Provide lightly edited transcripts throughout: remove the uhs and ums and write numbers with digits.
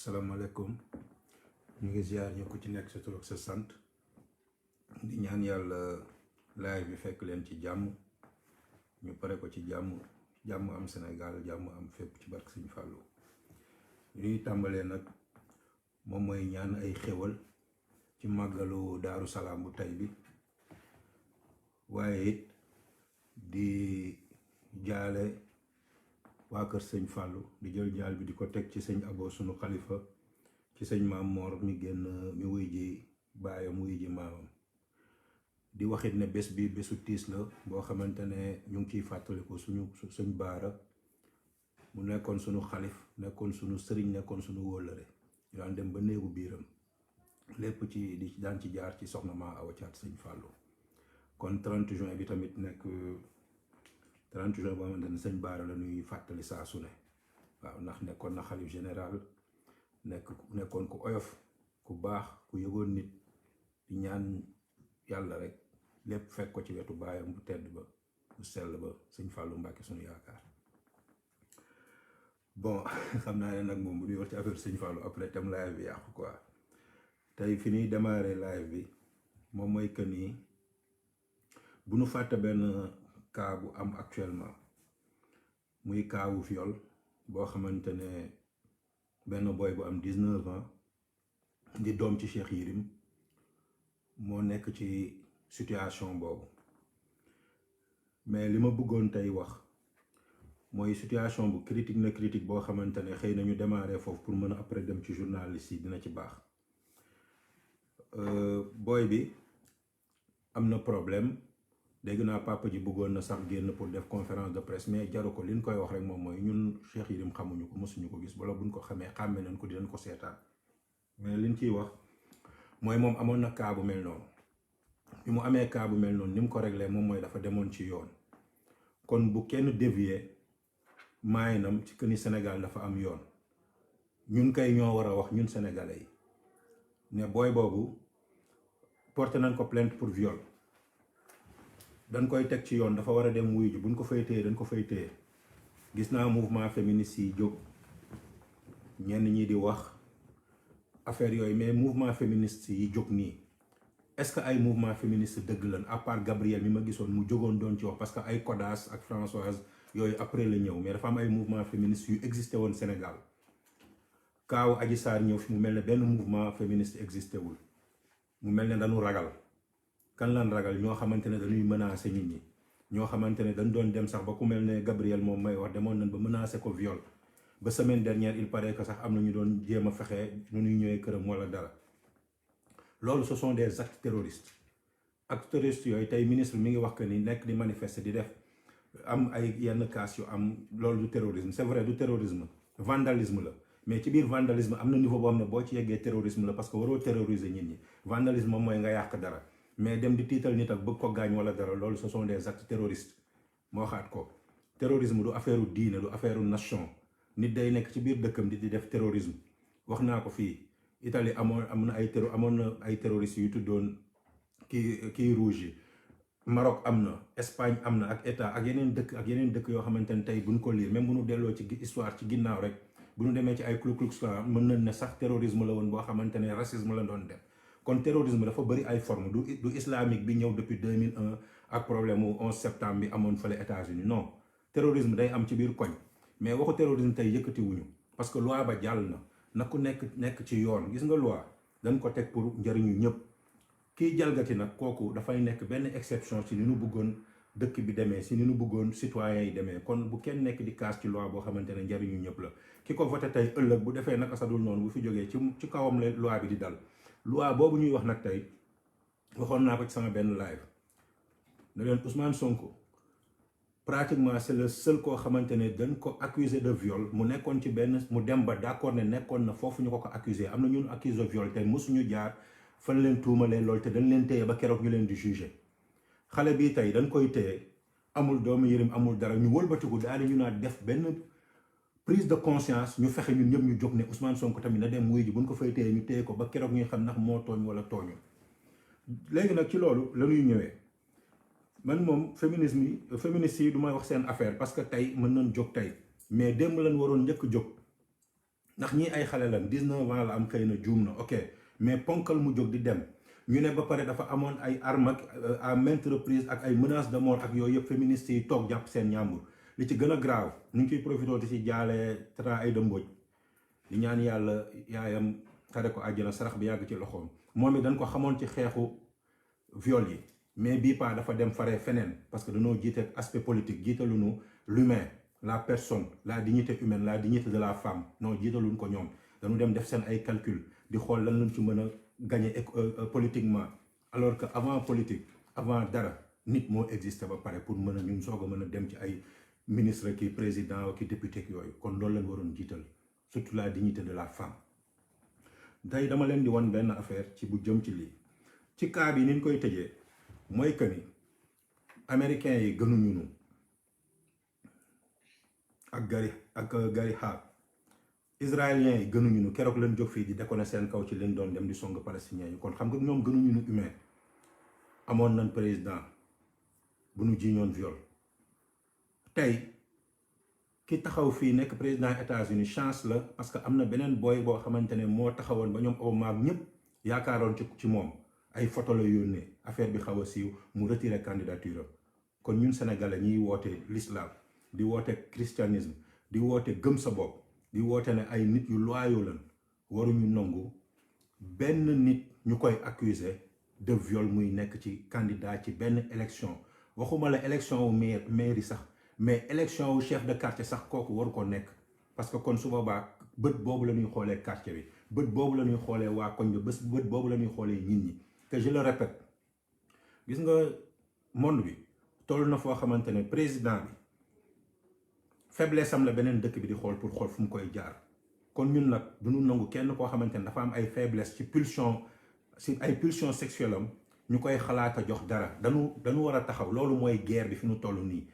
asalaamaaleykum ñu ngi ziar ñu ko ci nekk sa tur ak sa sant di ñaan yàlla live bi fekk leen ci jàmm ñu pare ko ci jàmm am Sénégal jàmm am fépp ci barke Sëñ Fallou li ñuy tàmbalee nag moom mooy ñaan ay xéwal ci màggalu Daaru Salaam bu tey bi waaye it di jaale waa kër Sëñ Fallou di jël jaal bi di ko teg ci sëñ Abo sunu xalifa ci sëñ Maam Moor mi génn mi wuy ji baayam wuy ji maamam di waxit ne bés bi bésu tiis la boo xamante ne ñu ngi ciy fàttaliku suñu sëñ Baara mu nekkoon suñu xalif nekkoon suñu sëriñ nekkoon suñu wóllëre ñu daan dem ba néegu biiram lépp ci di daan ci jaar ci soxna Maa Awa Caat sëñ Fallou kon 30 juin bi tamit nekk 30 juin boo xamante ne sëñ Baara la ñuy fàttali saa su ne waaw ndax nekkoon na xalif général nekkoon ku oyof ku baax ku yëgoon nit di ñaan yàlla rek lépp fekk ko ci wetu baayam bu tedd ba bu sell ba sëñ Fallou Mbàkke suñu yaakaar bon xam naa ne nag moom bu ñuy wax ci affaire sëñ Fallou après tam live bi yàqu quoi tey fi ñuy démarrer live bi moom mooy que nii bu nu fàtte benn cas bu am actuellement muy cas wu viol boo xamante ne benn boy bu am 19 ans di doom ci Cheikh Yérim moo nekk ci situation boobu mais li ma bëggoon tey wax mooy situation bu critique boo xamante ne xëy na ñu démarrer foofu pour mën a après dem ci journaliste yi dina ci baax boy bi am na problème dégg naa papa ji bëggoon na sax génn pour def conférence de presse mais jaru ko li ñu koy wax rek moom mooy ñun Cheikh Yérim xamuñu ko mosuñu ko gis wala buñ ko xamee xàmme nañ ko dinañ ko seetaan mais liñ ciy wax mooy moom amoon na cas bu mel noonu bi mu amee cas bu mel noonu ni mu ko réglé moom mooy dafa demoon ci yoon kon bu kenn dévier maayinam ci que ni Sénégal dafa am yoon ñun kay ñoo war a wax ñun sénégalais yi ne booy boobu porté nañ ko plainte pour viol dañ koy teg ci yoon dafa war a dem wuyu ji buñ ko fay téye dañ ko fay téye gis naa mouvement féministe yi jóg ñenn ñi di wax affaire yooyu mais mouvement féministe yi jóg nii est-ce que ay mouvement féministe dëgg lan à part Gabriel mi ma gisoon mu jógoon doon ci wax parce que ay Kodas ak Françoise yooyu après la ñëw mais dafa am ay mouvement féministe yu existé woon Sénégal kaaw Adji Sarr ñëw fi mu mel ne benn mouvement féministe existé wul mu mel ne dañu ragal kan lan ragal ñoo xamante ne dañuy menacer nit ñi ñoo xamante ne dañ doon dem sax ba ku mel ne Gabriel moom may wax demoon nañ ba menacer ko viol ba semaine dernière il paraît que sax am na ñu doon jéem a fexe nu ñuy ñëwee këram wala dara loolu ce sont des actes terroristes yooyu tey ministre mi ngi wax que ni nekk di manifester di def am ay yenn cas yu am loolu du terrorisme c'est vrai du terrorisme vandalisme la mais ci biir vandalisme am na niveau boo xam ne boo ci yeggee terrorisme la parce que waroo terroriser nit ñi vandalisme moom mooy nga yàq dara mais dem di tiital nit ak bëgg ko gaañ wala dara loolu ce sont des actes terroristes moo xaat ko terrorisme du affaire u diine du affaire u nation nit day nekk ci biir dëkkam di def terrorisme wax naa ko fii Italie amoon na ay terroristes yu tuddoon kii rouge yi Maroc am na Espagne am na ak état ak yeneen dëkk yoo xamante ne tey buñ ko lire même bu ñu delloo ci histoire ci ginnaaw rek bu ñu demee ci ay Ku Klux Klan mën nañ ne sax terrorisme la woon boo xamante ne racisme la doon def kon terrorisme dafa bëri ay forme du islamique bi ñëw depuis 2001 ak problème mu 11 septembre bi amoon fële États-Unis non terrorisme day am ci biir koñ mais waxu terrorisme tey yëkkati wuñu parce que loi ba jàll na ku nekk ci yoon gis nga loi dañ ko teg pour njëriñu ñëpp kiy jalgati nag kooku dafay nekk benn exception si ni ñu bëggoon dëkk bi demee si ni ñu bëggoon citoyens yi demee kon bu kenn nekk di kaas ci loi boo xamante ne njëriñu ñëpp la ki ko voté tey ëllëg bu defee naka sadul noonu bu fi jógee ci kawam la loi bi di dal loi boobu ñuy wax nag tey waxoon naa ko ci sama benn live ne leen Ousmane Sonko pratiquement c'est le seul koo xamante ne dañ ko accusé de viol mu nekkoon ci benn mu dem ba d'accord ne nekkoon na foofu ñu ko accusé am na ñun accusé de viol tey mosuñu jaar fan leen tuumalee loolu te dañ leen téye ba keroog ñu leen di juger xale bii tey dañ koy téye amul doomu Yérim amul dara ñu wëlbatiku daal di ñu naa def benn prise de conscience ñu fexe ñun ñëpp ñu jóg ne Ousmane Sonko tamit na dem wuy ji buñ ko fay téye ñu téye ko ba keroog ñuy xam ndax moo tooñ wala tooñu léegi nag ci loolu la ñuy ñëwee man moom féministe yi du may wax seen affaire parce que tey mën nañ jóg tey mais démb lañ waroon njëkk jóg ndax ñii ay xale lan 19 ans la am, xëy na juum na ok mais ponkal mu jóg di dem ñu ne ba pare dafa amoon ay armes à maintes reprises ak ay menaces de mort ak yooyu yëpp féministes yi toog jàpp seen ñàmbur. li ci gën a grave ñu ngi ciy profité di ci jaale Tata Aïda Mbodj di ñaan yàlla yaayam xare ko àjjana sarax bi yàgg ci loxoom moom it dañ ko xamoon ci xeexu viol yi mais bii pas dafa dem faree feneen parce que dañoo jiite aspect politique jiitaluñu l'humain, la personne, la dignité humaine, la dignité de la femme non jiitaluñ ko ñoom dañu dem def seen ay calcul di xool lan lañ ci mën a gagner politiquement alors que avant politique avant dara nit moo existé ba pare pour mën a ñun soog a mën a dem ci ay ministre ki président ki député ki yooyu kon loolu lañ waroon jiital surtout la dignité de la femme. tey dama leen di wan benn affaire ci bu jëm ci lii ci cas bi ni ñu koy tëjee mooy que ni américains yi gënuñu ñu ak Gary Hart israéliens yi gënuñu ñu keroog leen jóg fii di déconné seen kaw ci leen doon dem di song palestiniens yi kon xam nga ñoom gënuñu ñu humain. amoon nañ président bu ñu jiiñoon viol tey ki taxaw fii nekk président États-Unis chance la parce que am na beneen boy boo xamante ne moo taxawoon ba ñoom Obama ak ñëpp yaakaaroon ci moom ay photo la yónnee affaire bi xaw a siiw mu retiré candidature am kon ñun sénégalais ñiy woote l'islam di woote christianisme di woote gëm sa bopp di woote ne ay nit yu loyaux lan waruñu nangu benn nit ñu koy accuser de viol muy nekk ci candidat ci benn élection waxuma la élection wu mairie sax mais élection wu chef de quartier sax kooku waru ko nekk parce que kon su boobaa bët boobu la ñuy xoolee quartier bi bët boobu la ñuy xoolee waa koñ bi bët boobu la ñuy xoolee nit ñi te je le répète gis nga monde bi toll na foo xamante ne président bi faiblesse am la beneen dëkk bi di xool pour xool fu mu koy jaar kon ñun nag duñu nangu kenn koo xamante ne dafa am ay faiblesse ci pulsion sexuelle am ñu koy xalaat a jox dara dañu war a taxaw loolu mooy guerre bi fi ñu toll nii.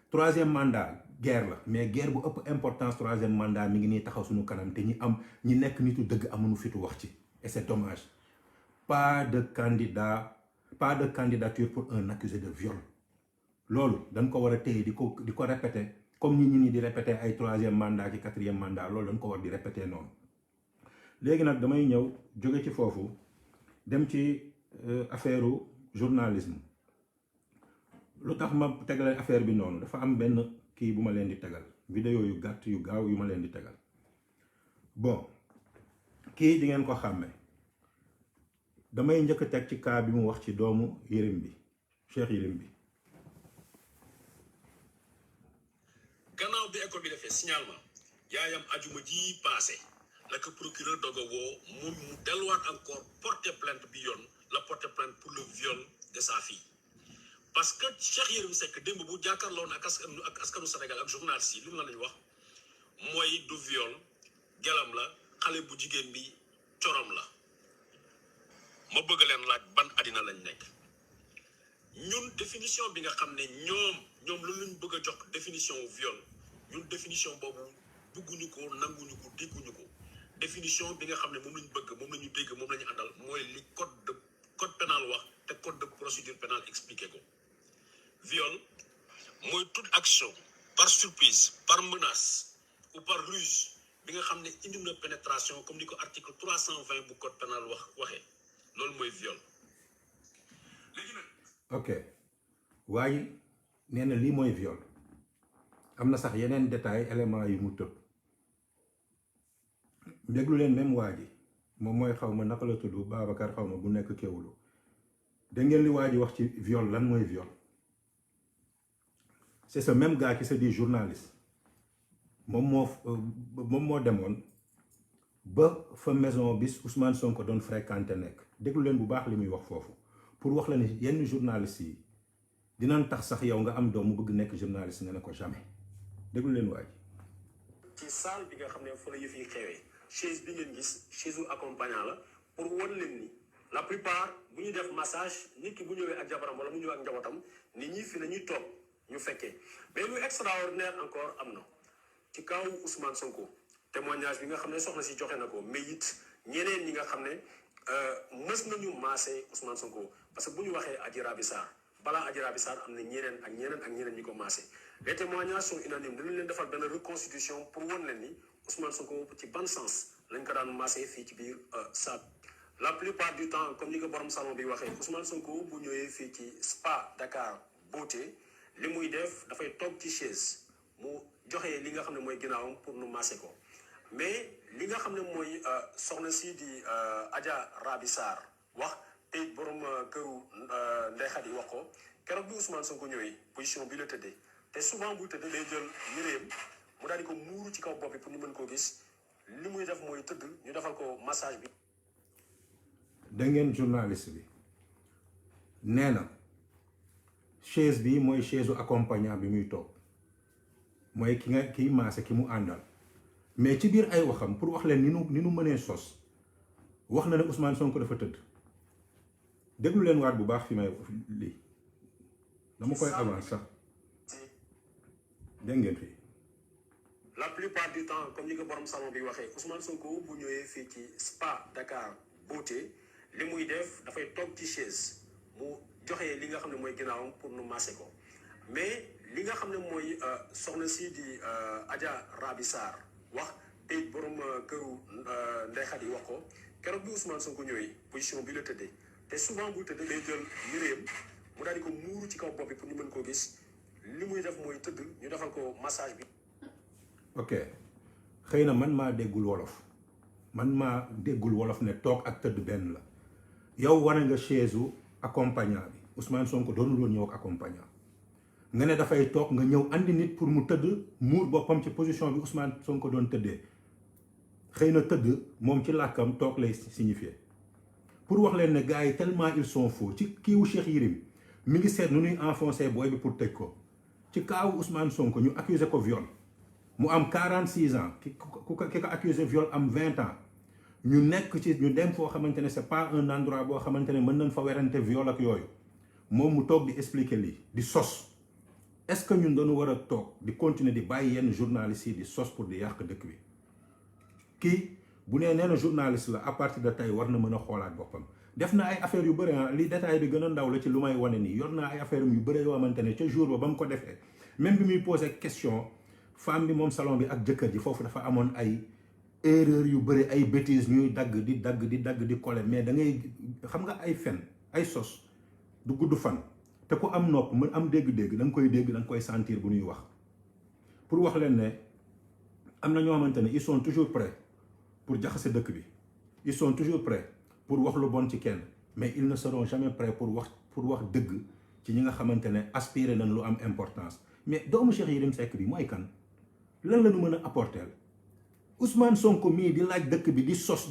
troisième mandat guerre la mais guerre bu ëpp importance troisième mandat mi ngi nii taxaw suñu kanam te ñi nekk nitu dëgg amuñu fitu wax ci et c'est dommage. pas de candidature pour un accusé de viol loolu dañ ko war a téye di ko répéter comme ñi di répéter ay troisième mandat ci quatrième mandat loolu dañ ko war di répéter noonu. léegi nag damay ñëw jóge ci foofu dem ci affaire journalisme. lu tax ma tegale affaire bi noonu dafa am benn kii bu ma leen di tegal vidéo yu gàtt yu gaaw yu ma leen di tegal bon kii di ngeen ko xàmme damay njëkk teg ci cas bi mu wax ci doomu Yérim bi Cheikh Yérim bi. gannaaw bi école bi defee signalement yaayam ajuma ji passé la ko procureur dogo woo moom mu delluwaat encore porter plainte bi yoon la porter plainte pour le viol de sa fille. parce que Cheikh Yérim Seck démb bu jàkkaarloon ak askanu Sénégal ak journaliste yi lu mu la lañu wax mooy du viol gelam la xale bu jigéen bi corom la ma bëgg leen laaj ban àddina lañ nekk ñun définition bi nga xam ne ñoom lu luñ bëgg a jox définition viol ñun définition boobu bëgguñu ko nanguñu ko dégguñu ko définition bi nga xam ne moom lañu bëgg moom la ñu dégg moom la ñu àndal mooy li code pénal wax te code de procédure pénale expliqué ko. viol mooy toute action par surprise par menace ou par ruse bi nga xam ne indi na pénétration comme ni ko article 320 bu code pénal waxee loolu mooy viol. léegi nag. ok waaye nee na lii mooy viol am na sax yeneen détail élément yu mu tëb déglu leen même waa ji moom mooy xaw ma naka la tudd Babacar xaw ma bu nekk Kéwoulo da ngeen li waa ji wax ci viol lan mooy viol. c'est ce même gars qui se dit journaliste moom moo demoon ba fa maison bis Ousmane Sonko doon fréquenté nekk déglu leen bu baax li muy wax foofu pour wax la ni yenn journalistes yi dinañ tax sax yow nga am doom mu bëgg nekk journaliste nga ne ko jamais déglu leen waaj. ci salle bi nga xam ne fa la yëf yi xewee chaise bi ngeen gis chaise u accompagnant la pour wan leen ni la plupart bu ñuy def massage nit ki bu ñëwee ak jabaram wala mu ñëwee ak njabootam nit ñi fi la ñuy toog. ñu fekkee mais lu extraordinaire encore am na ci kaw Ousmane Sonko témoignage bi nga xam ne soxna si joxe na ko mais it ñeneen ñi nga xam ne mës nañu maase Ousmane Sonko parce que bu ñu waxee Adji Raby Sarr balaa Adji Raby Sarr am na ñeneen ak ñeneen ñi ko maase les témoignages sont unanimes dañu leen defal benn reconstitution pour won leen ni Ousmane Sonko ci ban sens lañ ko daan massé fii ci biir SAD. La plupart du temps comme ni ko borom salon bi waxee Ousmane Sonko bu ñëwee fii ci Spa Dakar Beauté li muy def dafay toog ci chaise mu joxe li nga xam ne mooy ginnaawam pour nu massé ko mais li nga xam ne mooy soxna si di Adja Rabi Sarr wax te borom këru Ndeye Khady wax ko keroog bi Ousmane Sonko ñëwee position bi la tëddee te souvent buy tëddee day jël yéreem mu daal di ko muuru ci kaw bopp bi pour ñu mën koo gis li muy def mooy tëdd ñu defal ko massage bi. da ngeen journaliste bi nee na chaise bi mooy chaise u accompagnant bi muy toog mooy kiy maase ki mu àndal mais ci biir ay waxam pour wax leen ni nu mënee sos wax na ne Ousmane Sonko dafa tëdd déglu leen waat bu baax fi may lii dama koy avance sax dégg ngeen fii. La plupart du temps comme ni ko borom salon bi waxee Ousmane Sonko bu ñëwee fii ci Spa Dakar Beauté li muy def dafay toog ci chaise mu joxe li nga xam ne mooy ginnaawam pour nu massé ko mais li nga xam ne mooy soxna si di Adja Rabi Sarr wax te borom këru Ndeye Khady wax ko keroog bi Ousmane Sonko ñëwee position bi la tëddee te souvent buy tëddee day jël yéreem mu daal di ko muuru ci kaw bopp bi pour ñu mën koo gis li muy def mooy tëdd ñu defal ko massage bi. ok xëy na man maa déggul wolof ne toog ak tëdd benn la yow wane nga chaise u accompagnant bi Ousmane Sonko doonul woon ñëw ak accompagnant nga ne dafay toog nga ñëw andi nit pour mu tëdd muur boppam ci position bi Ousmane Sonko doon tëddee xëy na tëdd moom ci làkkam toog lay signifier pour wax leen ne gars yi tellement ils sont faux ci kiiwu Cheikh Yérim mi ngi seet nu ñuy enfoncé booy bi pour tëj ko ci kaawu Ousmane Sonko ñu accusé ko viol mu am 46 ans ki ko accusé viol am 20 ans ñu nekk ci ñu dem foo xamante ne c'est pas un endroit boo xamante ne mën nañ fa werante viol ak yooyu moom mu toog di expliquer lii di sos est-ce que ñun dañu war a toog di continuer di bàyyi yenn journalistes yi di sos pour di yàq dëkk bi kii bu nee na journaliste la à partir de tey war na mën a xoolaat boppam def na ay affaires yu bëri li détail bi gën a ndaw la ci lu may wane nii yor naa ay affaires yu bëri yoo xamante ne ca jour ba mu ko defee même bi muy posé question femme bi moom salon bi ak jëkkër ji foofu dafa amoon ay erreur yu bëri ay bêtises ñuy dagg di coller mais da ngay xam nga ay fen ay sos du gudd fan te ku am nopp mën am dégg-dégg da nga koy dégg da nga koy sentir bu ñuy wax pour wax leen ne am na ñoo xamante ne ils sont toujours prêts pour jaxase dëkk bi ils sont toujours prêts pour wax lu bon ci kenn mais ils ne seront jamais prêts pour wax dëgg ci ñi nga xamante ne aspirer nañ lu am importance mais doomu Cheikh Yérim Seck bi mooy kan lan la ñu mën a apporter Ousmane Sonko mii di laaj dëkk bi di sos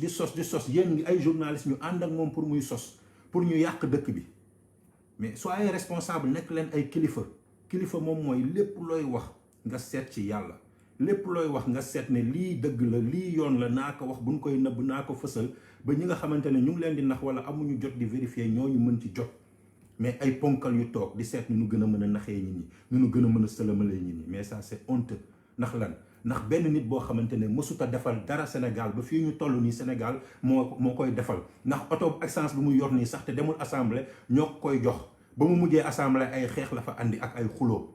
yéen ngi ay journalistes ñu ànd ak moom pour muy sos pour ñu yàq dëkk bi mais soyez responsable nekk leen ay kilifa moom mooy lépp looy wax nga seet ci yàlla lépp looy wax nga seet ne lii dëgg la lii yoon la naa ko wax buñ koy nëbb naa ko fësal ba ñi nga xamante ne ñu ngi leen di nax wala amuñu jot di vérifier ñooñu mën ci jot mais ay ponkal yu toog di seet ni ñu gën a mën a naxee nit ñi ni ñu gën a mën a sëlamalee nit ñi mais ça c'est honteux ndax lan ndax benn nit boo xamante ne mësut a defal dara Sénégal ba fii ñu toll nii Sénégal moo koy defal ndax oto essence bi mu yor nii sax te demul assemblée ñoo koy jox ba mu mujjee assemblée ay xeex la fa andi ak ay xuloo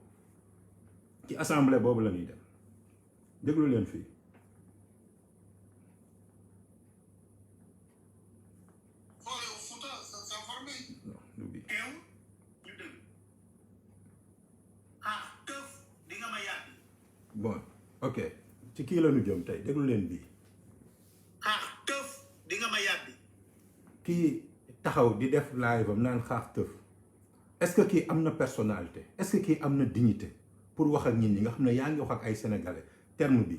ci assemblée boobu la ñuy dem déglu leen fii. bon ok ci kii la ñu jëm tey déglu leen bii. xaax tëf di nga ma yàbbi. kii taxaw di def live am naan xaax tëf est-ce que kii am na personnalité est-ce que kii am na dignité pour wax ak nit ñi nga xam ne yaa ngi wax ak ay sénégalais terme bi.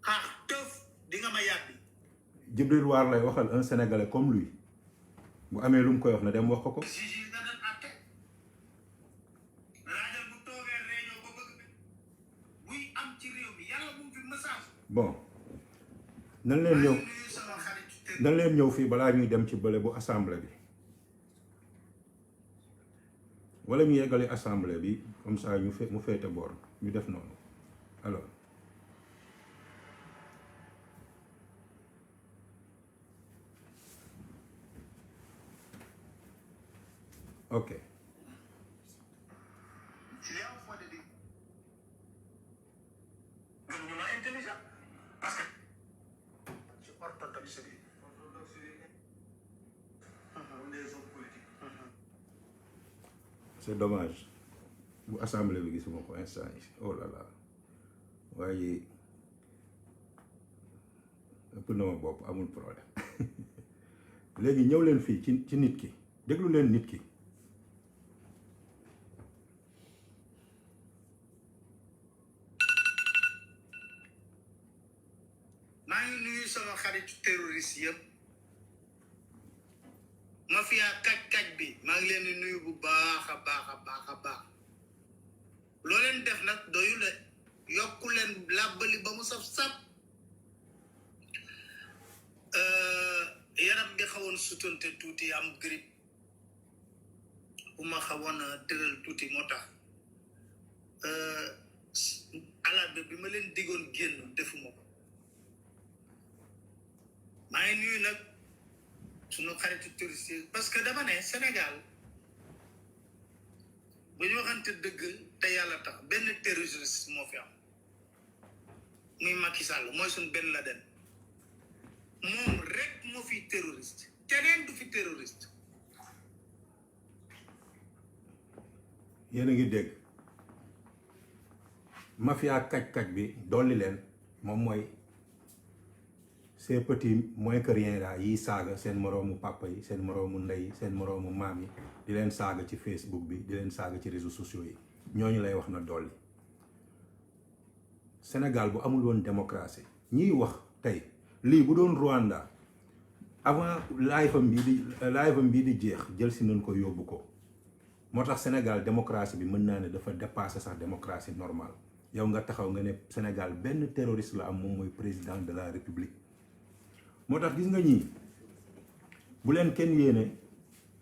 xaax tëf di nga ma yàbbi. Djibril War lay waxal un sénégalais comme lui bu amee lu mu koy wax na dem wax ko. bon nan leen ñëw fii balaa ñuy dem ci bële bu assemblée bi wala ñu yeggali assemblée bi comme ça mu féete boor ñu def noonu alors ok intelligent c'est dommage bu assemblée bi gisuma ko instant yi oh là là waaye ëpp na ma bopp amul problème léegi ñëw leen fii ci nit ki déglu leen nit ki. maa ngi nuyu sama xaritu terroriste yëpp mafia kaj bi maa ngi leen di nuyu bu baax a baax loo leen def nag doyu le yokku leen làbbali ba mu saf-saf yaram bi xawoon sutante tuuti am grippe bu ma xawoon a tëral tuuti moo tax alarba bi ma leen diggoon génn defuma ko maa ngi nuyu nag sunu xaritu touriste parce que dama ne Sénégal bu ñu waxante dëgg te yàlla tax benn terroriste moo fi am muy Macky Sall mooy suñu Ben Laden moom rek moo fi terroriste keneen du fi terroriste. yéen a ngi dégg mafia kaj bi dolli leen moom mooy ces petits moins que rien là yi saaga seen moroomu papa yi seen moroomu ndey yi seen moroomu maam yi di leen saaga ci Facebook bi di leen saaga ci réseaux sociaux yi ñooñu lay wax na dolli. Sénégal bu amul woon démocratie ñiy wax tey lii bu doon Rwanda avant live am bii di jeex jël si nañ ko yóbbu ko moo tax Sénégal démocratie bi mën naa ne dafa dépasser sax démocratie normale yow nga taxaw nga ne Sénégal benn terroriste la am moom mooy président de la République. moo tax gis nga ñii bu leen kenn yéene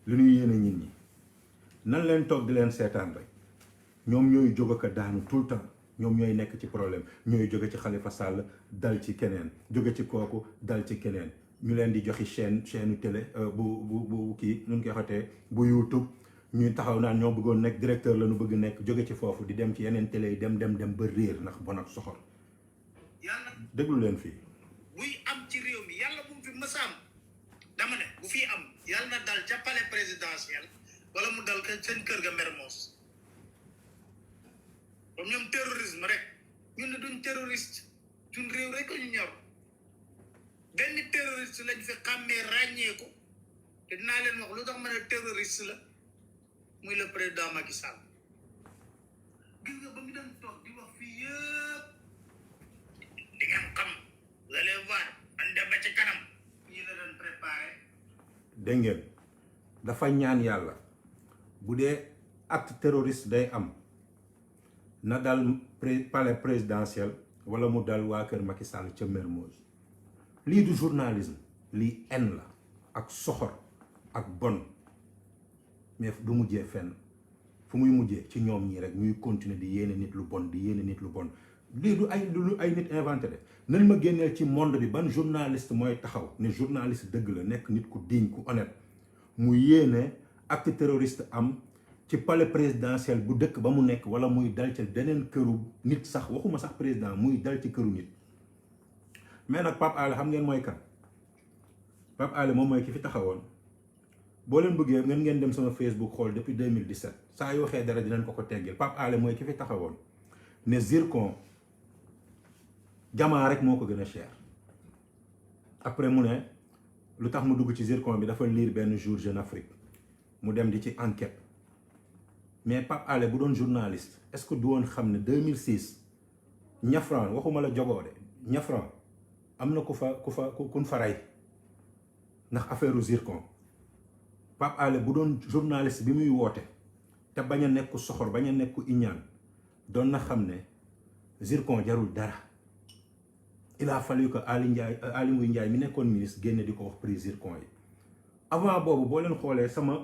lu ñuy yéene nit ñi nan leen toog di leen seetaan rek ñoom ñooy jóg ak a daanu tout le temps ñoom ñooy nekk ci problème ñooy jóge ci Khalifa Sall dal ci keneen jóge ci kooku dal ci keneen ñu leen di joxi chaîne télé bu kii nu ñu koy xatee bu YouTube ñuy taxaw naan ñoo bëggoon nekk directeur la ñu bëgg nekk jóge ci foofu di dem ci yeneen télé yi dem ba réer ndax bon ak soxor déglu leen fii. buy am ci réew mi yàlla bu mu fi mës a am dama ne bu fi am yàlla na dal ca palais présidentiel wala mu dal seen kër ga Mermoz comme ñoom terrorisme rek ñun ne duñ terroriste suñ réew rek ñu ñor benn terroriste lañ fi xàmmee ràññee ko te dinaa leen wax lu tax ma ne terroriste la muy le président Macky Sall gis nga ba mu dem toog di wax fii yëpp di ngeen xam. vous allez voir man dem ba ci kanam ñi la doon préparé. dégg ngeen dafa ñaan yàlla bu dee acte terroriste day am na dal palais présidentiel wala mu dal waa kër Macky Sall ca Mermoz lii du journalisme lii haine la ak soxor ak bon mais du mujjee fenn fu muy mujjee ci ñoom ñii rek ñuy continuer di yéene nit lu bon di yéene nit lu bon. lii du ay nit inventé de nan ma génneel ci monde bi ban journaliste mooy taxaw ne journaliste dëgg la nekk nit ku digne ku honnête mu yéene acte terroriste am ci palais présidentiel bu dëkk ba mu nekk wala muy dal ca beneen këru nit sax waxuma sax président muy dal ci këru nit mais nag Pape Alé xam ngeen mooy kan Pape Alé moom mooy ki fi taxawoon boo leen bëggee ngeen dem sama Facebook xool depuis 2017 saa yoo waxee dara dinañ ko teggeel Pape Alé mooy ki fi taxawoon ne zircon jamaa rek moo ko gën a cher après mu ne lu tax mu dugg ci zircon bi dafa lire benn jour Jeune Afrique mu dem di ci enquête mais Pape Alé bu doon journaliste est-ce que du woon xam ne 2006 ñafran waxuma la jogoo de ñafran am na kun fa rey ndax affaire zircon Pape Alé bu doon journaliste bi muy woote te bañ a nekk soxor bañ a nekk iñaan doon na xam ne zircon jarul dara il a fallu que Aly Ngouille Ndiaye mi nekkoon ministre génne di ko wax prix zircon yi avant boobu boo leen xoolee sama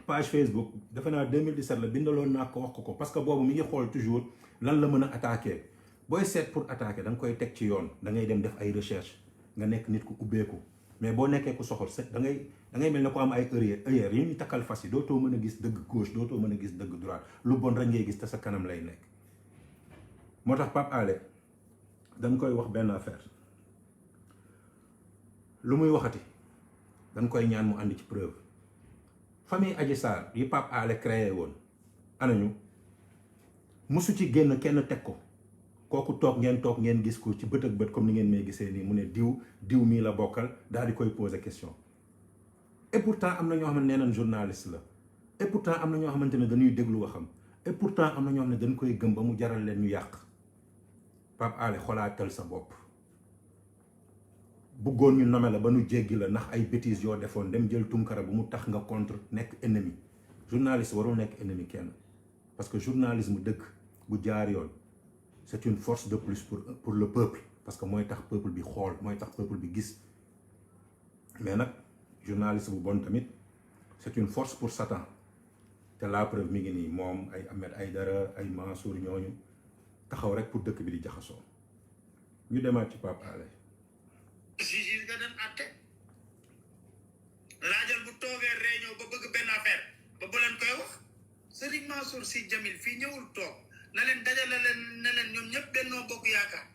page Facebook defe naa 2017 la bindaloon naa ko wax ko parce que boobu mi ngi xool toujours lan la mën a attaquer booy seet pour attaquer da nga koy teg ci yoon da ngay dem def ay recherche nga nekk nit ku ubbeeku mais boo nekkee ku soxor set da ngay mel ne ko am ay erreur yi ñu takkal fas yi dootoo mën a gis dëgg gauche dootoo mën a gis dëgg droite lu bon rek ngay gis te sa kanam lay nekk moo tax Pape Alé dañ koy wax benn affaire lu muy waxati dañ koy ñaan mu ànd ci preuve famille Adji Sarr yi Pape Alé créé woon anañu musu ci génn kenn teg ko kooku toog ngeen gis ko ci bët ak bët comme ni ngeen may gisee nii mu ne diw mii la bokkal daal di koy poser question et pourtant am na ñoo xam ne nee nañ journaliste la et pourtant am na ñoo xamante ne dañuy déglu waxam et pourtant am na ñoo xam ne dañ koy gëm ba mu jaral leen ñu yàq Pape Alé xolaatal sa bopp bëggoon ñu nome la ba nu jéggi la ndax ay bêtises yoo defoon dem jël Tunkara bu mu tax nga contre nekk ennemi journaliste warul nekk ennemi kenn parce que journalisme dëgg bu jaar yoon c'est une force de plus pour le peuple parce que mooy tax peuple bi xool mooy tax peuple bi gis mais nag journaliste bu bon tamit c'est une force pour Satan te la preuve mi ngi nii moom ay Ahmed Aïdara ay Mansour ñooñu taxaw rek pour dëkk bi di jaxasoo ñu demaat ci Pape Alé juge nga dem àtte laajal bu toogee réunion ba bëgg benn affaire ba bu leen koy wax Serigne Mansour Sy Djamil fii ñëwul toog na leen dajale leen ne leen ñoom ñëpp Benno Bokk Yaakaar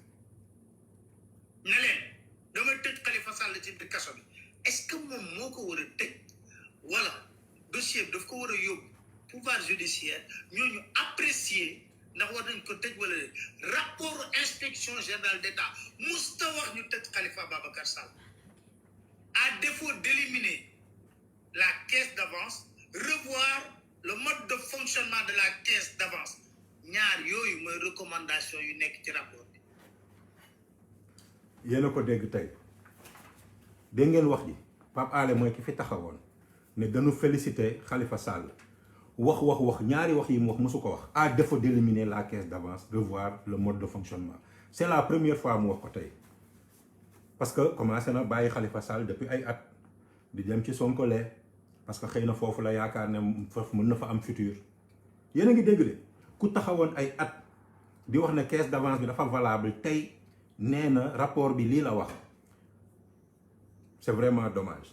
ne leen damay tëj Khalifa Sall ci biir kaso bi est-ce que moom moo ko war a tëj wala dossier bi daf ko war a yóbbu pouvoir judiciaire ñooñu apprécier ndax war nañ ko tëj wala rapport inspection générale d'État musta wax ñu tëj Khalifa Babacar Sall à défaut d'éliminer la caisse d'avance revoir le mode de fonctionnement de la caisse d'avance ñaar yooyu mooy recommandation yu nekk ci rapport bi. yéen a ko dégg tey dégg ngeen wax ji Pape Alé mooy ki fi taxawoon ne dañu féliciter Khalifa Sall wax ñaari wax yi mu wax mosu ko wax à défaut d'éliminer la caisse d'avance revoir le mode de fonctionnement c'est la première fois mu wax ko tey parce que commencé na bàyyi Khalifa Sall depuis ay at di dem ci Sonko lee parce que xëy na foofu la yaakaar ne foofu mën na fa am futur yéen a ngi dégg de ku taxawoon ay at di wax ne caisse d'avance bi dafa valable tey nee na rapport bi lii la wax c'est vraiment dommage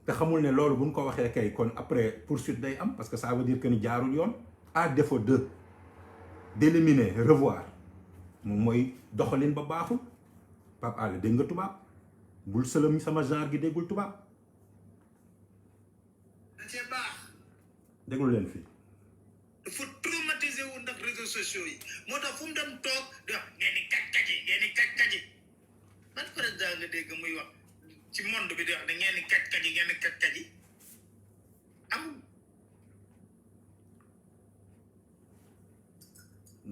te xamul ne loolu buñ ko waxee kay kon après poursuite day am parce que ça veut dire que ni jaarul yoon à défaut d'éliminer revoir moom mooy doxalin ba baaxul Pape Alé dégg nga tubaab bul sëlëm sama genre gi déggul tubaab da cee baax. déglu leen fii. dafa traumatisé wu ndax réseaux sociaux yi moo tax fu mu dem toog di wax ngeen di kaj yi ban président nga dégg muy wax ci monde bi di wax ne ngeen di kaj yi am.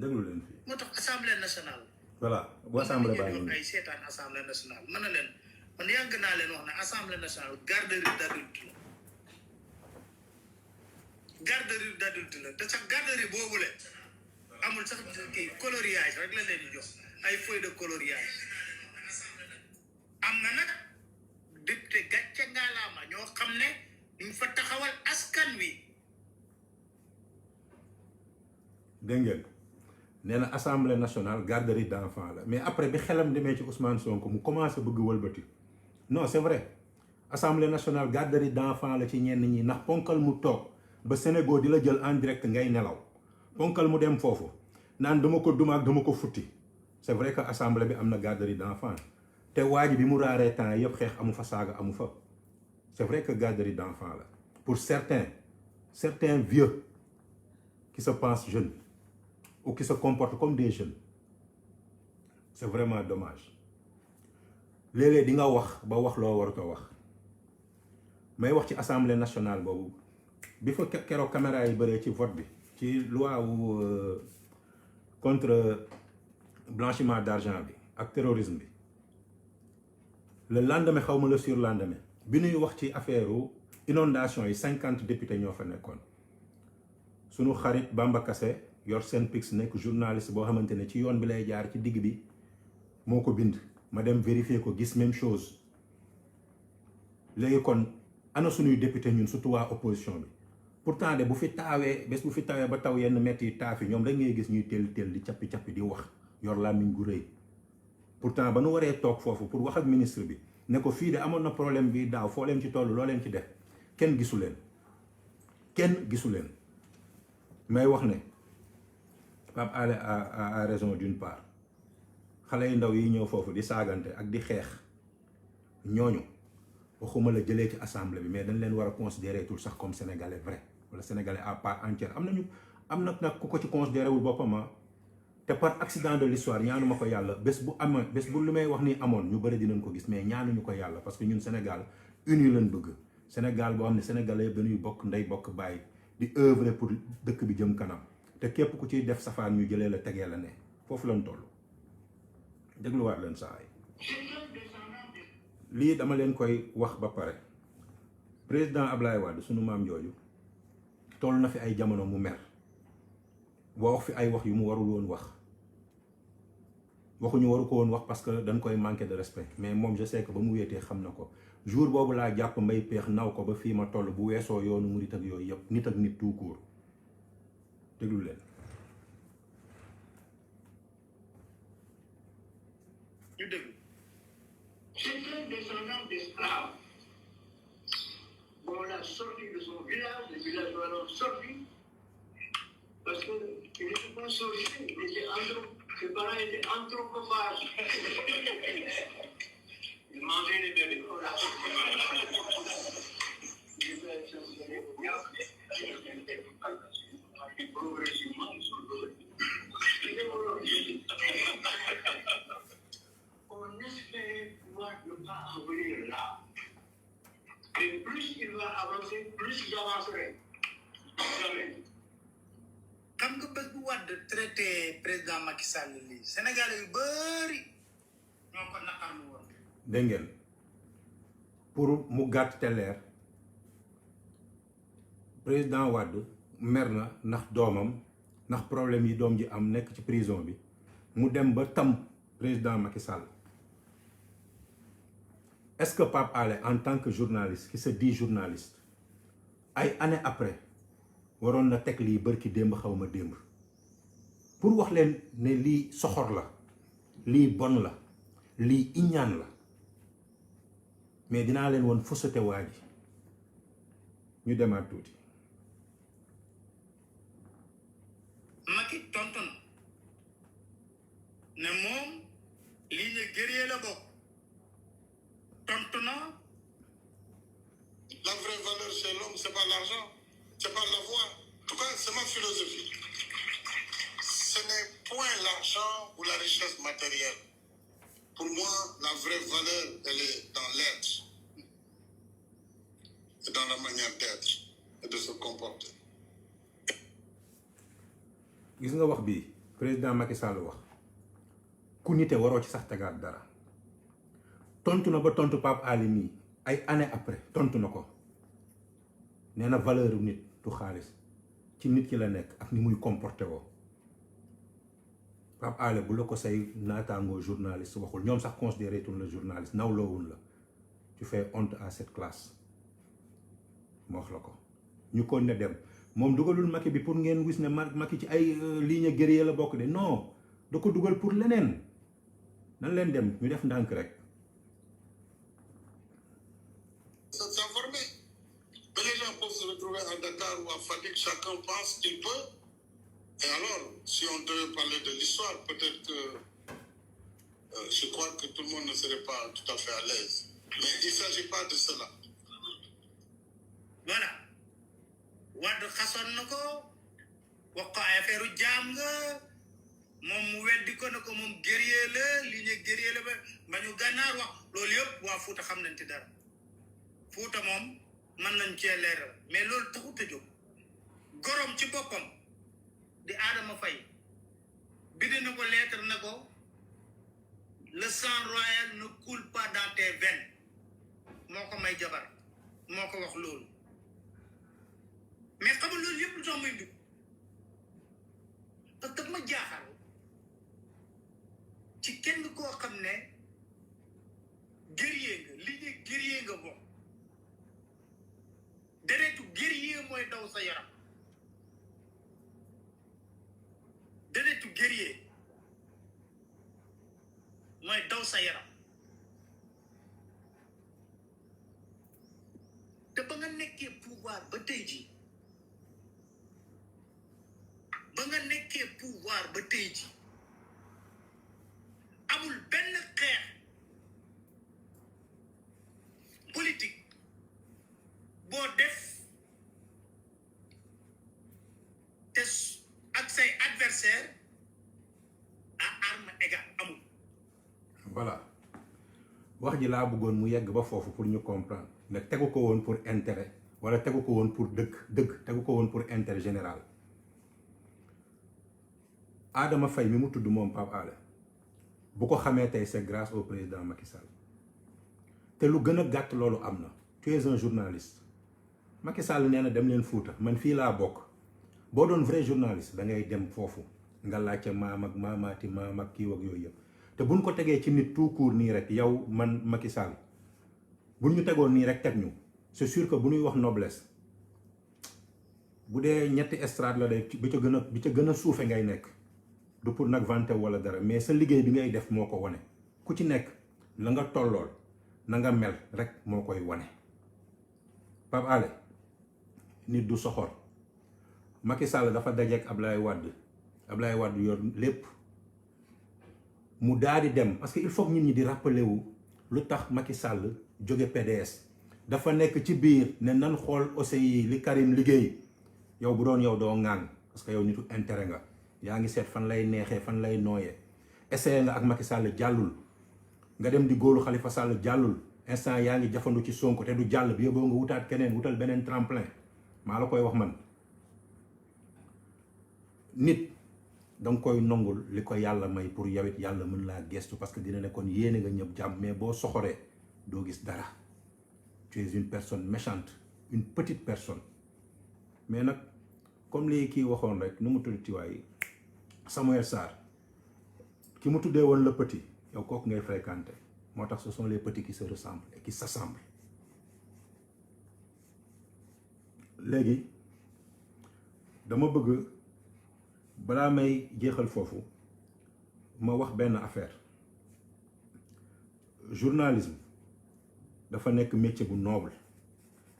déglu leen fii. moo tax assemblée nationale. voilà bu assemblée baa ngi ay seetaan assemblée nationale mën na leen man yàgg naa leen wax ne assemblée nationale garderie d'adulte la. garderie d'adulte la te sax garderie boobu la amul sax kii coloriage rek la leen di jox ay feuilles de coloriage am na nag député gàcce ngaalaama ñoo xam ne ñu fa taxawal askan wi. dégg ngeen nee na assemblée nationale garderie d'enfants la mais après bi xelam demee ci Ousmane Sonko mu commencé bëgg wëlbati non c'est vrai assemblée nationale garderie d'enfants la ci ñenn ñi ndax ponkal mu toog ba Sénégal di la jël en direct ngay nelaw ponkal mu dem foofu naan dama ko duma ak dama ko futti c'est vrai que assemblée bi am na garderie d'enfants te waa ji bi mu raaree temps yëpp xeex amu fa saaga amu fa c'est vrai que garderie d'enfants la pour certains vieux qui se pensent jeunes ou qui se comportent comme des jeunes c'est vraiment dommage léeg-léeg di nga wax ba wax loo warutoo wax may wax ci assemblée nationale boobu bi fa keroog caméra yi bëree ci vote bi ci loi wu contre blanchiment d'argent bi ak terrorisme bi le lendemain xaw ma le surlendemain bi ñuy wax ci affaire inondation yi 50 députés ñoo fa nekkoon sunu xarit Bamba Kassé yor seen pix nekk journaliste boo xamante ne ci yoon bi lay jaar ci digg bi moo ko bind ma dem vérifier ko gis même chose léegi kon ana suñuy député ñun surtout waa opposition bi pourtant de bu fi taawee bés bu fi tawee ba taw yenn metti yi taaf yi ñoom rek ngay gis ñuy teel di cappi di wax yor làmmiñ gu rëy pourtant ba nu waree toog foofu pour wax ak ministre bi ne ko fii de amoon na problème bi daaw foo leen ci toll loo leen ci def kenn gisu leen may wax ne Pape Alé a raison d'une part xale yu ndaw yi ñëw foofu di saagante ak di xeex ñooñu waxuma la jëlee ci assemblée bi mais dañ leen war a considérer tout sax comme sénégalais vrai wala sénégalais à part entière am am nag ku ko ci considéré wul boppam te par accident de l'histoire ñaanuma ko yàlla bés bu li may wax ni amoon ñu bëri dinañ ko gis mais ñaanuñu ko yàlla parce que ñun Sénégal uni lañ bëgg Sénégal boo xam ne sénégalais dañuy bokk ndey bokk bàyyi di œuvrer pour dëkk bi jëm kanam te képp ku ciy def safaan ñu jëlee la tegee la ne foofu lañ toll dégluwaat leen saa yi lii dama leen koy wax ba pare président Ablaye Wade sunu maam jooju toll na fi ay jamono mu mer wax fi ay wax yu mu warul woon wax waxuñu waru ko woon wax parce que dañ koy manquer de respect mais moom je sais que ba mu wéetee xam na ko jour boobu laa jàpp mbay peex naw ko ba fii ma toll bu weesoo yoonu murit ak yooyu yëpp nit ak nit tout court déglu leen. ñu déglu. C'est un descendant d'esclaves. Bon, on l'a sorti de son village, les villageois l'ont sorti parce qu'il n'était pas sorcier, ses parents étaient anthropophages. Ils mangeaient les bébés. Progressivement, ils sont devenus. On espérait pouvoir ne pas en venir là. Et plus il va avancer, plus j'avancerai. Jamais. Xam nga bés bu Wade traité président Macky Sall lii Sénégalais yu bëri ñoo ko naqarlu woon. dégg ngeen pour mu gàtt te leer président Wade mer na ndax doomam ndax problème yi doom ji am nekk ci prison bi mu dem ba tam président Macky Sall est-ce que Pape Alé en tant que journaliste qui se dit journaliste ay années après waroon na teg lii bërki démb xaw ma démb pour wax leen ne lii soxor la lii bon la lii iñaan la mais dinaa leen woon fausseté waa ji ñu demaat tuuti. Macky tontu na ne moom lii ñu gëree la bokk tontu na. La vraie valeur chez l'homme, c'est pas l'argent, c'est pas l'avoir. En tout cas, c'est ma philosophie. Ce n'est point l'argent ou la richesse matérielle. Pour moi, la vraie valeur, elle est dans l'être. Et dans la manière d'être et de se comporter. gis nga wax bi président Macky Sall wax ku nite waroo ci sax tegaat dara tontu na ba tontu Pape Alé mii ay années après tontu na ko nee na valeur nit du xaalis ci nit ki la nekk ak ni muy comporté woo Pape Alé bu la ko say naataangoo journaliste waxul ñoom sax considéré tuñ la journaliste nawloowul la tu fais honte à cette classe ma wax la ko ñu ko ne dem moom dugalul Macky bi pour ngeen gis ne Macky ci ay ligne guerrier la bokk de non da ko dugal pour leneen nan leen dem ñu def ndànk rek. S'informer. Mais les gens peuvent se retrouver à Dakar ou à Fatick, chacun pense qu'il peut. Et alors, si on devait parler de l'histoire, peut-être que je crois que tout le monde ne serait pas tout à fait à l'aise. Mais il ne s'agit pas de cela. Voilà. Wade xasoon na ko wax ko ay affaire jaam nga moom mu weddi ko ne ko moom guerrier la li ñu guerrier la ba ñu gànnaar wax loolu yëpp waa Fuuta xam nañ ci dara Fuuta moom mën nañ cee leeral mais loolu taxut a jóg gorom ci boppam di Adama Faye bind na ko lettre na ko le sang royal ne coule pas dans tes veines moo ko may jabar moo ko wax loolu mais xam nga loolu yëpp lu tax muy dugg parce que ma jaaxal ci kenn koo xam ne guerrier nga li ñu guerrier nga bokk deretu guerrier mooy daw sa yaram deretu guerrier mooy daw sa yaram te ba nga nekkee pouvoir ba tey jii ba nga nekkee pouvoir ba tey ji amul benn xeex politique boo def te adversaire à armes égales amul. voilà wax ji laa bëggoon mu yegg ba foofu pour ñu comprendre ne tegu ko woon pour intérêt wala tegu ko woon pour dëgg tegu ko woon pour intérêt général. Adama Faye mi mu tudd moom Pape Alé bu ko xamee tey c'est grâce au président Macky Sall te lu gën a gàtt loolu am na. tu es un journaliste Macky Sall nee na dem leen Fuuta man fii laa bokk boo doon vrai journaliste da ngay dem foofu nga laajte maam ak maamaati maam ak kii ak yooyu yëpp te buñ ko tegee ci nit tout court nii rek yow man Macky Sall buñ ñu tegoon nii rek teg ñu c'est sûr que bu ñuy wax noblesse bu dee ñetti estrade la day bi ca gën a suufe ngay nekk du pour nag vanter wala dara mais sa liggéey bi ngay def moo ko wane ku ci nekk la nga tollool na nga mel rek moo koy wane. Pape Alé nit du soxor Macky Sall dafa dajeek Ablaye Wade yor lépp mu daal di dem parce que il faut que nit ñi di rappeler wu lu tax Macky Sall jóge PDS dafa nekk ci biir ne nan xool OCI li Karim liggéey yow bu doon yow doo ŋaan parce que yow nitu intérêt nga yaa ngi seet fan lay neexee fan lay nooyee essayé nga ak Macky Sall jàllul nga dem di góolu Khalifa Sall jàllul instant yaa ngi jafandu ci Sonko te du jàll bi yóbboo nga wutaat keneen wutal beneen tremplin maa la koy wax man nit danga koy nongul li ko yàlla may pour yawit yàlla mën laa gestu parce que dina ne kon yéene nga ñëpp jàmm mais boo soxoree doo gis dara tu es une personne méchante une petite personne mais nag comme lii kii waxoon rek nu mu tudd tiwaay Samuel Sarr ki mu tuddee woon le petit yow kooku ngay fréquenter moo tax ce sont les petits qui se ressemblent et qui s'assemblent léegi dama bëgg balaa may jeexal foofu ma wax benn affaire journalisme dafa nekk métier bu noble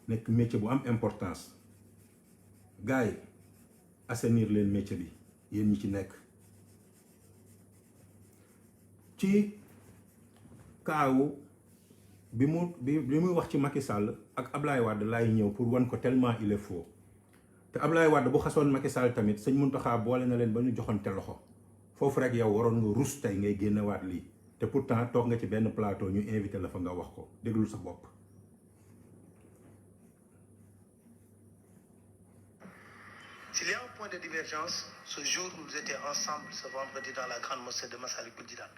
nekk métier bu am importance gars yi assainir leen métier bi yéen ñi ci nekk ci kaawu bi muy wax ci Macky Sall ak Ablaye Wade laay ñëw pour wan ko tellement il est faux te Ablaye Wade bu xasoon Macky Sall tamit sëñ Mountakha boole na leen ba ñu joxante loxo foofu rek yow waroon nga rus tey ngay génnewaat lii te pourtant toog nga ci benn plateau ñu invité la fa nga wax ko déglul sa bopp. S'il y a un point de divergence, ce jour où nous étions ensemble ce vendredi dans la grande mosquée de Massalikul Jinaan.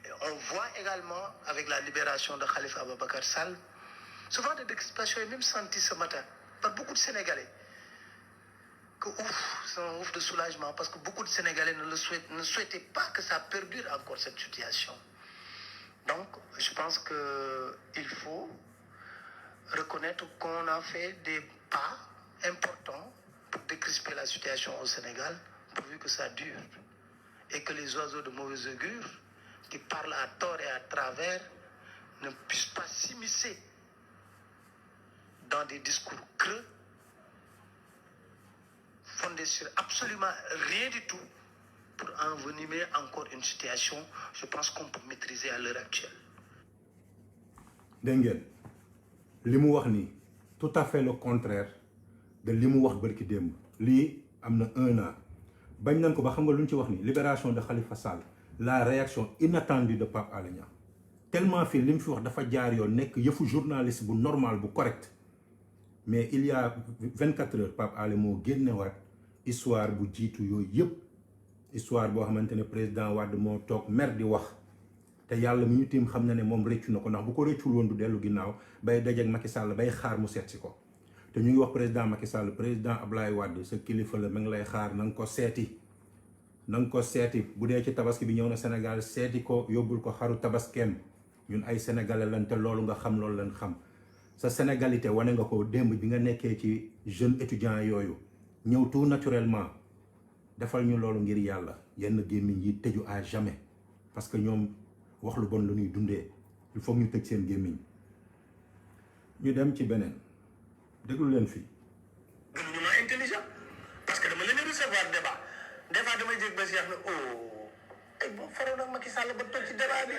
Et on voit également, avec la libération de Khalifa Ababacar Sall, souvent des expressions même senties ce matin par beaucoup de Sénégalais. Que ouf, c'est un ouf de soulagement parce que beaucoup de Sénégalais ne souhaitaient pas que ça perdure encore cette situation. Donc, je pense qu'il faut reconnaître qu'on a fait des pas importants pour décrisper la situation au Sénégal, pourvu que ça dure. Et que les oiseaux de mauvais augure qui parlent à tort et à travers ne puissent pas s'immiscer dans des discours creux, fondés sur absolument rien du tout, pour envenimer encore une situation, je pense qu'on peut maîtriser à l'heure actuelle. Dégg ngeen li mu wax nii tout à fait le contraire de li mu wax bërki démb lii am na 1 an bañ nañ ko ba xam nga lu ñu ci wax nii libération de Khalifa Sall la réaction inattendue de Pape Alé Niang tellement fii li mu fi wax dafa jaar yoon nekk yëfu journaliste bu normal bu correct mais il y a 24 heures Pape Alé moo génnewaat histoire bu jiitu yooyu yëpp histoire boo xamante ne président Wade moo toog mer di wax te yàlla mi ñu tiim xam na ne moom rëccu na ko ndax bu ko rëccul woon du dellu ginnaaw bay dajeek Macky Sall bay xaar mu seet si ko te ñu ngi wax président Macky Sall président Ablaye Wade sa kilifa la ma ngi lay xaar na nga ko seeti bu dee ci tabaski bi ñëw na Sénégal seeti ko yóbbul ko xaru tabaskeem ñun ay sénégalais lan te loolu nga xam loolu lan xam sa sénégalité wane nga ko démb bi nga nekkee ci jeune étudiant yooyu ñëw tout naturellement defal ñu loolu ngir yàlla yenn gémmiñ yi tëju à jamais parce que ñoom wax lu bon lu ñuy dundee il faut ñu tëj seen gémmiñ ñu dem ci beneen déglu leen fii. gënuñu ma intelligent parce que dama leen recevoir débat des fois damay jég ba si ne oh tey boo faroon ak Macky Sall ba toog ci débat bi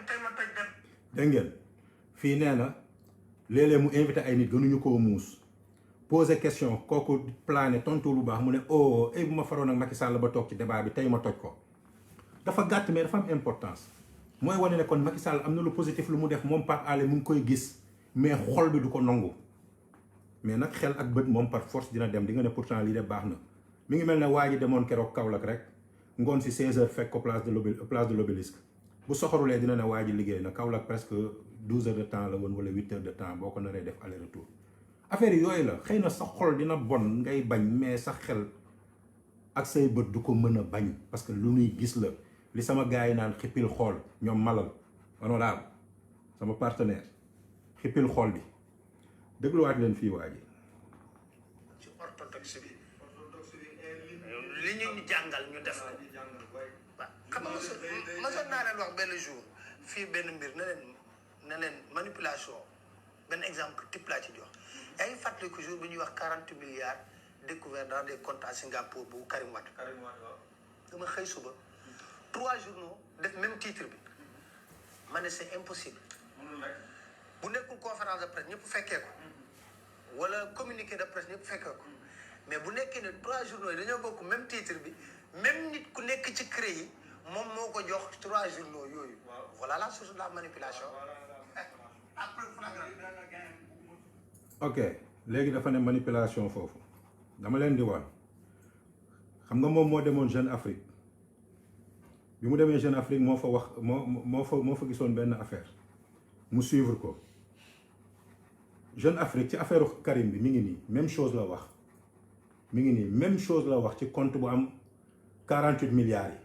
tey ma toj dem. dégg ngeen fii nee na léeg-léeg mu invité ay nit gënuñu koo muus poser question kooku plané tontu lu baax mu ne oh bu ma faroon ak Macky Sall ba toog ci débat bi tey ma toj ko dafa gàtt mais dafa am importance mooy wane ne kon Macky Sall am na lu positif lu mu def moom Pape Alé mu ngi koy gis mais xol bi du ko nangu mais nag xel ak bët moom par force dina dem di nga ne pourtant lii de baax na mi ngi mel ne waa ji demoon keroog Kaolack rek ngoon si 16h fekk ko place de l'Obélisque bu soxorulee dina ne waa ji liggéey na Kaolack presque 12 heures de temps la woon wala 8 heures de temps boo ko naree def aller retour affaire yooyu la xëy na sa xol dina bon ngay bañ mais sa xel ak say bët du ko mën a bañ parce que lu nuy gis la li sama gars yi naan xippil xool ñoom malal honorable sama partenaire xippil xool bi dégluwaat leen fii waa ji ci orthodoxe bi li ñu jàngal ñu def ko waaw xam nga mosoon naa leen wax benn jour fii benn mbir ne leen manipulation benn exemple type laa ci jox yaa ngi fàttali ko jour bu ñuy wax 40 milliards découvert dans des comptes à Singapour bu Karim Wade dama xëy suba 3 journaux def même titre bi ma ne c'est impossible bu nekkul conférence de presse ñëpp fekkee ko wala communiqué de presse ñëpp fekkee ko mais bu nekkee ne 3 journaux yi dañoo bokk même titre bi même nit ku nekk ci CREI yi moom moo ko jox 3 journaux yooyu voilà la source de la manipulation. ok léegi dafa ne manipulation foofu dama leen di wax xam nga moom moo demoon Jeune Afrique bi mu demee Jeune Afrique moo fa wax moo fa gisoon benn affaire mu suivre ko Jeune Afrique ci affaire Karim bi mi ngi nii même chose la wax mi ngi nii même chose la wax ci compte bu am 48 milliards yi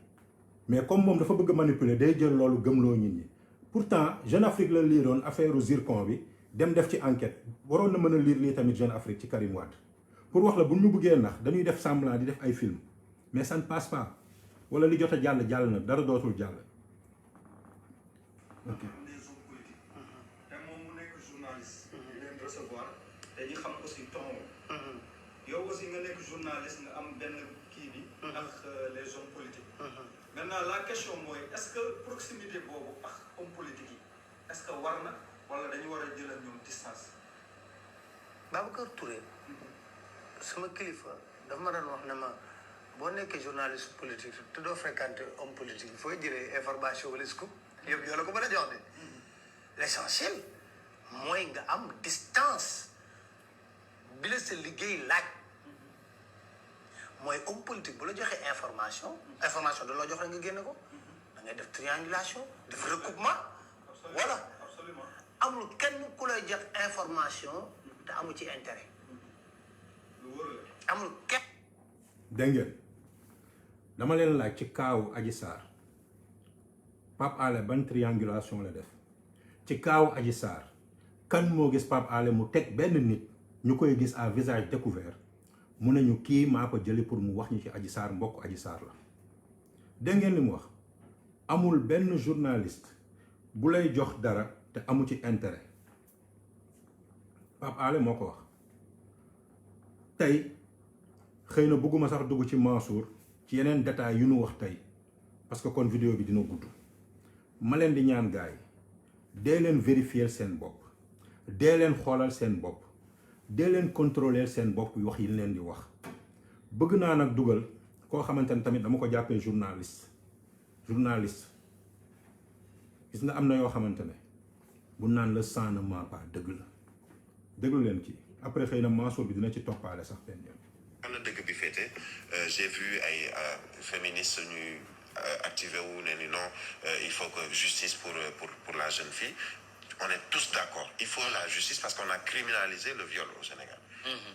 mais comme moom dafa bëgg a manipuler day jël loolu gëmloo nit ñi pourtant Jeune Afrique la liiroon affaire zircon bi dem def ci enquête waroon na mën a lire lii tamit Jeune Afrique ci Karim Wade pour wax la bu ñu bëggee nax dañuy def semblant di def ay film mais ça ne passe pas wala li jot a jàll jàll na dara dootul jàll. ok. des hommes politiques. te moom mu nekk journaliste. di leen recevoir te ñu xam aussi ton. yow aussi nga nekk journaliste nga am benn kii bi. ak les hommes politiques. maintenant la question mooy est-ce que proximité boobu ak hommes politiques yi est-ce que war na wala dañu war a jël ak ñoom distance. Babacar Touré sama kilifa dafa ma doon wax ne ma boo nekkee journaliste politique te doo fréquenter homme politique fooy jëlee information wala scoop yëpp yoo la ko mën a jox de l'essentiel mooy nga am distance bi la sa liggéey laaj mooy homme politique bu la joxee information da loo jox rek nga génne ko da ngay def triangulation def recoupement voilà amul kenn ku lay jox information te amul ci intérêt amul kenn. dégg ngeen dama leen laaj ci kaawu Adji Sarr Pape Alé ban triangulation la def ci kaawu Adji Sarr kan moo gis Pape Alé mu teg benn nit ñu koy gis à visage découvert mu ne ñu kii maa ko jëli pour mu wax ñu ci Adji Sarr mbokk Adji Sarr la dégg ngeen li mu wax amul benn journaliste bu lay jox dara te amu ci intérêt Pape Alé moo ko wax tey xëy na bëgguma sax dugg ci Mansour ci yeneen détails yu nu wax tey parce que kon vidéo bi dina gudd ma leen di ñaan gaay dee leen vérifier seen bopp dee leen xoolal seen bopp dee leen contrôler seen bopp wax yi leen di wax bëgg naa nag dugal koo xamante ne tamit dama ko jàppee journaliste gis nga am na yoo xamante ne bu naan le sang ne ment pas dëgg la déglu leen kii après xëy na Mansour bi dina ci toppaale sax benn yoon. am na dëgg bi féete j'ai vu ay féministes ñuy activé wu ne ni non il faut que justice pour la jeune fille on est tous d'accord il faut la justice parce qu'on a criminalisé le viol au Sénégal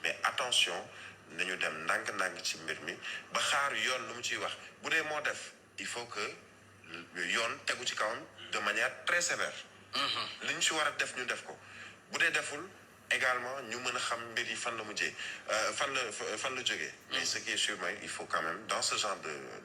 mais attention nañu dem ndànk-ndànk ci mbir mi ba xaar yoon lu mu ciy wax bu dee moo def il faut que yoon tegu ci kawam de manière très sévère li ñu ci war a def ñu def ko bu dee deful également ñu mën a xam mbir yi fan la mujjee fan la jógee mais ce qui est sûr mooy il faut quand même dans ce genre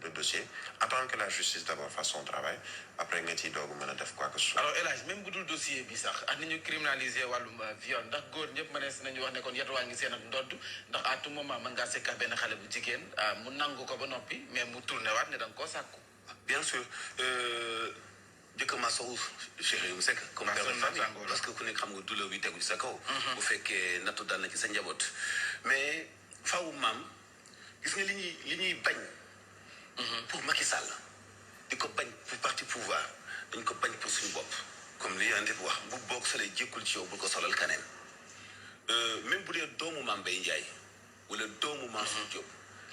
de dossier attendre que la justice d'abord fasse son travail après nga ciy doogu mën a def quoi que ce soit. alors El Hadj même bu dul dossier bi sax ak ni ñu criminaliser wàllum viol ndax góor ñëpp mënees nañu wax ne kon yetuwaa ngi seen ak ndodd ndax à tout moment mën ngaa sekk benn xale bu jigéen mu nangu ko ba noppi mais mu tourné waat ne da nga koo sàkku. bien sûr jëkk ma sow Cheikh Yérim Seck comme père de famille parce que ku nekk xam nga douleur bi tegu ci sa kaw bu fekkee nattu dal na ci sa njaboot mais faawu maam gis nga li ñuy bañ pour Macky Sall di ko bañ pour parti pouvoir dañ ko bañ pour suñu bopp comme li yonent bi wax bu bokk solee jékkul ci yow bul ko solal kaneen même bu dee doomu Mame Mbaye Ndiaye wala doomu Mansour Diop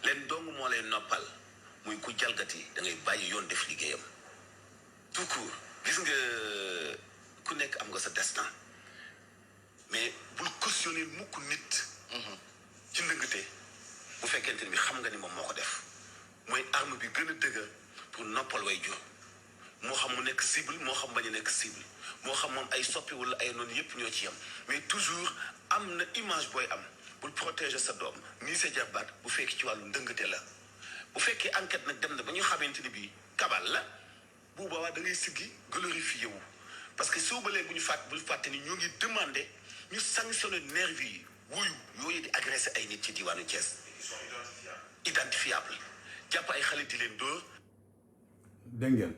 leen doomu moo lay noppal muy ku jalgati da ngay bàyyi yoon def liggéeyam tout court gis nga ku nekk am nga sa destin mais bul cautionner mukk nit ci ndëngte bu fekkente ni xam nga ni moom moo ko def mooy arme bi gën a dëgër pour noppal way jur moo xam mu nekk cible moo xam bañ a nekk cible moo xam moom ay soppi wala ay noonu yépp ñoo ci yam mais toujours am na image booy am bul protéger sa doom nii sa jarbaat bu fekk ci wàllu ndëngate la bu fekkee enquête nag dem na ba ñu xamante ni bii kabal la bu boobaa da ngay siggi glorifié wu parce que soo balee bu ñu bul fàtte ni ñoo ngi demandé ñu sanctionner nervi yi wuyu yooyu di agressé ay nit ci diwaanu Thiès identifiable jàpp ay xale di leen dóor. dégg ngeen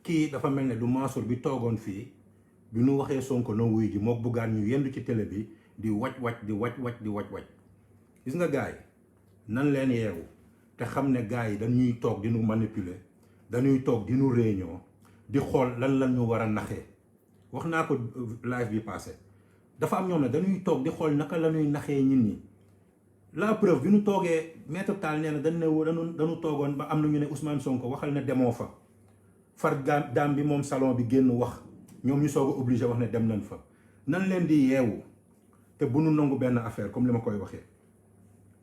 kii dafa mel ne du Mansour bi toogoon fii bi nu waxee Sonko na wuy ji mook buggaan ñu yendu ci télé bi di wàcc di wàcc gis nga gars yi nan leen yeewu te xam ne gars yi dañuy toog di nu manipuler dañuy toog di nu réunion di xool lan ñu war a naxee wax naa ko live bi passé dafa am ñoom ne dañuy toog di xool naka la ñuy naxee nit ñi la preuve bi nu toogee maître Tall nee na dañu toogoon ba am na ñu ne Ousmane Sonko waxal ne demoo fa far daam bi moom salon bi génn wax ñoom ñu soog a obligé wax ne dem nañ fa nan leen di yeewu te bu nu nangu benn affaire comme li ma koy waxee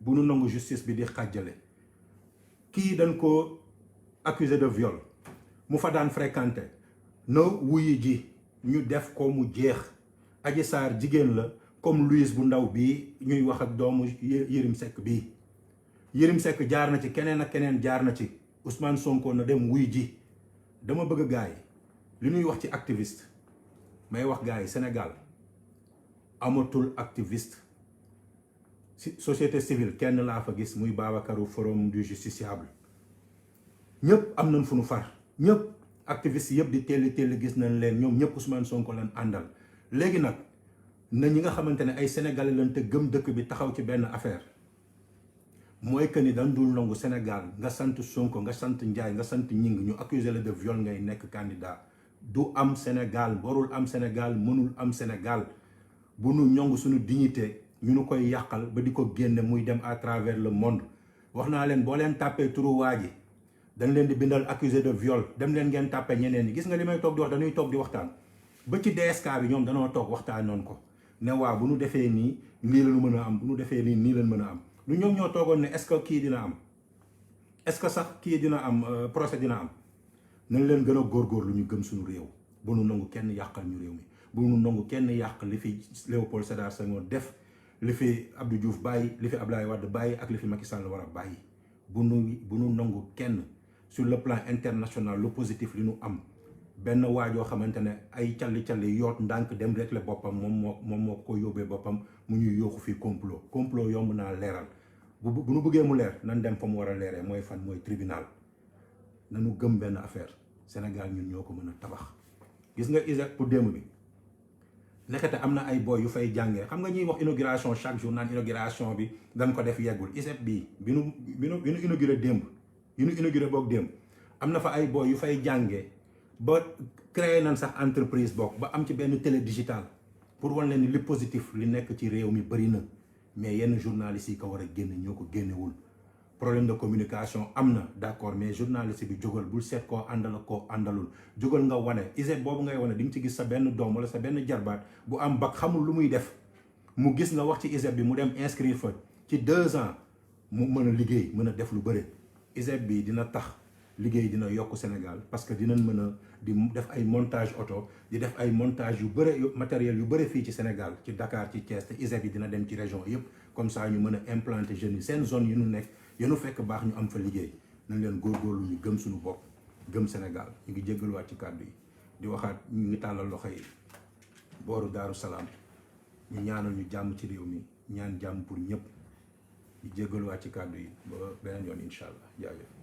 bu nu nangu justice bi di xàjjale kii dañ ko accusé de viol mu fa daan fréquenté na wuyi ji ñu def ko mu jeex Adji Sarr jigéen la comme Louise bu ndaw bii ñuy wax ak doomu Yérim Seck bii Yérim Seck jaar na ci keneen ak keneen jaar na ci Ousmane Sonko na dem wuy ji dama bëgg gaay li ñuy wax ci activiste may wax gaay yi Sénégal amatul activiste société civile kenn laa fa gis muy Babacarou Forum du Justiciable ñëpp am nañ fu nu far ñëpp activiste yëpp di telli gis nañ leen ñoom ñëpp Ousmane Sonko lañ àndal léegi nag na ñi nga xamante ne ay sénégalais lañ te gëm dëkk bi taxaw ci benn affaire mooy que ni dañ dul nangu Sénégal nga sant Sonko nga sant Ndiaye nga sant Ñing ñu accuser la de viol ngay nekk candidat du am Sénégal warul am Sénégal mënul am Sénégal bu nu ñong suñu dignité ñu nu koy yàqal ba di ko génne muy dem à travers le monde wax naa leen boo leen tàppee turu waa ji dañ leen di bindal accusé de viol dem leen ngeen tàppe ñeneen ñi gis nga li may toog di wax dañuy toog di waxtaan ba ci DSK bi ñoom danoo toog waxtaan noonu ko ne waaw bu nu defee nii lii la ñu mën a am bu nu defee nii lañ mën a am lu ñoom ñoo toogoon ne est-ce que kii dina am est-ce que sax kii dina am procès dina am nañ leen gën a góorgóorlu ñu gëm suñu réew bu nu nangu kenn yàqal ñu réew mi bu nu nangu kenn yàq li fi Léopold Sédar Senghor def li fi Abdou Diouf bàyyi li fi Abdoulaye Wade bàyyi ak li fi Macky Sall war a bàyyi bu nu nangu kenn sur le plan international lu positif li nu am benn waajoo xamante ne ay calli yoot ndànk dem rek la boppam moom moo ko yóbbee boppam mu ñuy yooxu fii complot yomb naa leeral bu nu bëggee mu leer nan dem fa mu war a leeree mooy fan mooy tribunal nanu gëm benn affaire Sénégal ñun ñoo ko mën a tabax gis nga ISEG pour démb bi nekkate am na ay boy yu fay jàngee xam nga ñuy wax inauguration chaque jour naan inauguration bi dañ ko def yeggul ISEG bii bi nu inauguré démb yu nu inauguré boog démb am na fa ay boy yu fay jàngee ba créé nañ sax entreprise bokk ba am ci benn télé digital pour wan leen ni li positif li nekk ci réew mi bëri na mais yenn journalistes yi ko war a génn ñoo ko génnewul problème de communication am na d'accord mais journaliste bi jógal bul seet koo àndal ak koo àndalul jógal nga wane ISEG boobu ngay wane di nga ci gis sa benn doom wala sa benn jarbaat bu am bac xamul lu muy def mu gis nga wax ci ISEG bi mu dem inscrire fa ci 2 ans mu mën a liggéey mën a def lu bëri ISEG bi dina tax liggéey dina yokk Sénégal parce que dinañ mën a di def ay montage auto di def ay montage yu bëri matériel yu bëri fii ci Sénégal ci Dakar ci Thiès te ISEG bi dina dem ci région yëpp comme ça ñu mën a implanter jeunes yi seen zone yu ñu nekk yéen fekk baax ñu am fa liggéey nañ leen góorgóorlu ñu gëm suñu bopp gëm Sénégal ñu ngi jéggaluwaat ci kàddu yi di waxaat ñu ngi tàllal loxo yi booru Daaru Salaam ñu ñaanal ñu jàmm ci réew mi ñaan jàmm pour ñëpp ñu jéggaluwaat ci kàddu yi ba beneen yoon incha allah jaajëf